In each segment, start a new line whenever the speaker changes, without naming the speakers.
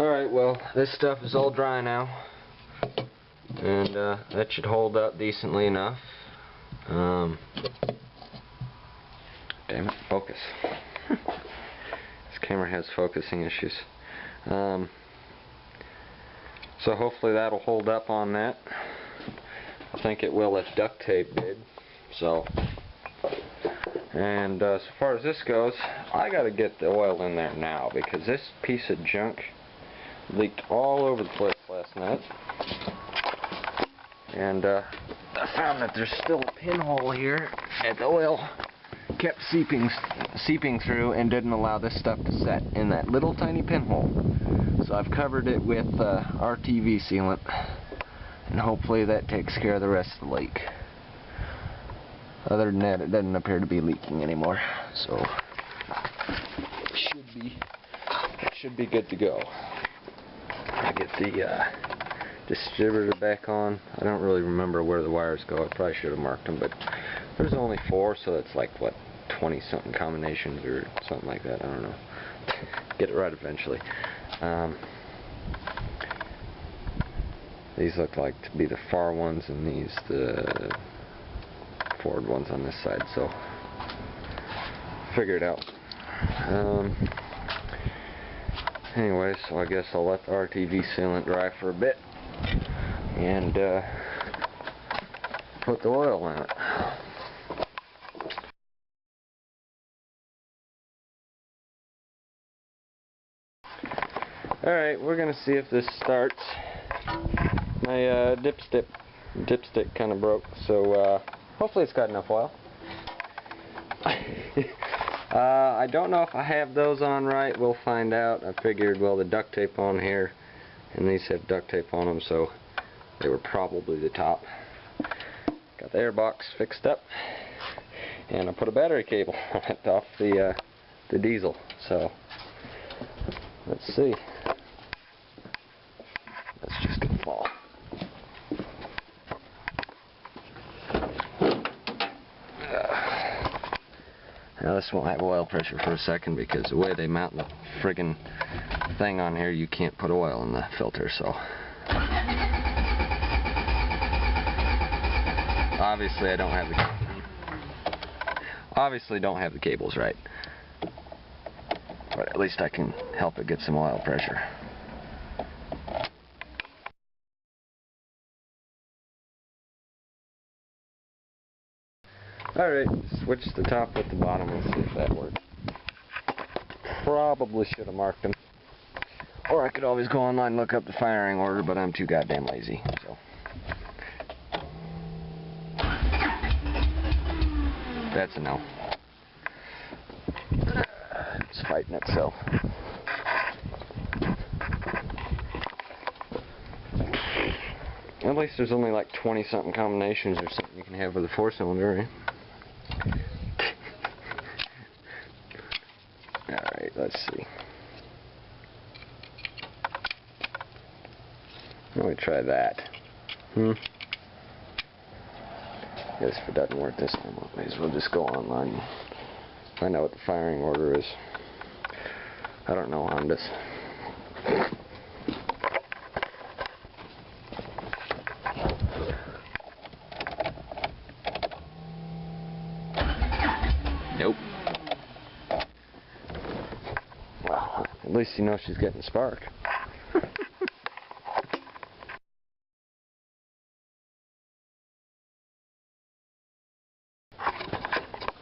Alright, well, this stuff is all dry now, and that should hold up decently enough. Damn it, focus. This camera has focusing issues. So hopefully that'll hold up on that. I think it will if duct tape did. So, and as far as this goes, I gotta get the oil in there now because this piece of junk leaked all over the place last night. And I found that there's still a pinhole here, and the oil kept seeping through and didn't allow this stuff to set in that little tiny pinhole. So I've covered it with RTV sealant, and hopefully that takes care of the rest of the leak. Other than that, it doesn't appear to be leaking anymore, so it should be good to go. I get the distributor back on. I don't really remember where the wires go. I probably should have marked them, but there's only 4, so that's like what, 20 something combinations or something like that. I don't know. Get it right eventually. These look like to be the far ones, and these the forward ones on this side, so figure it out. Anyway, so I guess I'll let the RTV sealant dry for a bit and put the oil in it. Alright, we're gonna see if this starts. My dipstick kind of broke, so hopefully it's got enough oil. I don't know if I have those on right. We'll find out. I figured, well, the duct tape on here, and these have duct tape on them, so they were probably the top. Got the air box fixed up, and I put a battery cable on it off the diesel. So let's see. That's just gonna fall. Now this won't have oil pressure for a second because the way they mount the friggin' thing on here, you can't put oil in the filter, so obviously I don't have the cables right, but at least I can help it get some oil pressure. Alright, switch the top with the bottom and see if that works. Probably should have marked them. Or I could always go online and look up the firing order, but I'm too goddamn lazy. So that's a no. It's fighting itself. At least there's only like 20 something combinations or something you can have with a 4-cylinder, right? Alright, let's see. Let me try that. Guess if it doesn't work this time, I may as well just go online and find out what the firing order is. I don't know Hondas. Nope. Well, at least you know she's getting spark.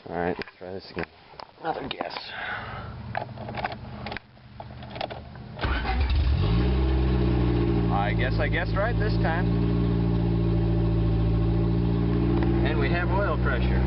Alright, let's try this again. Another guess. I guessed right this time. And we have oil pressure.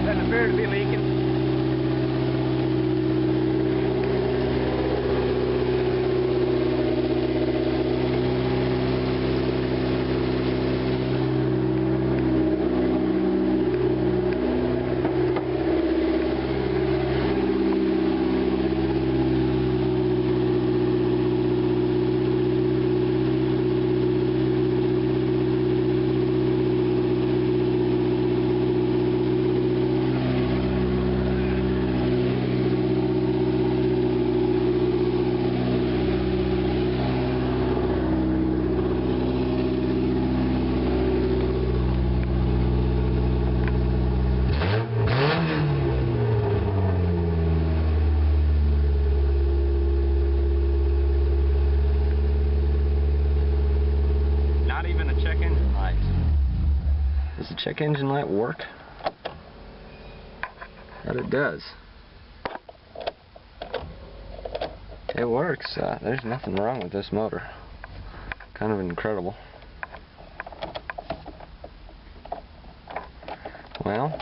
Doesn't appear to be leaking. Does the check engine light work? But it does. It works. There's nothing wrong with this motor. Kind of incredible. Well,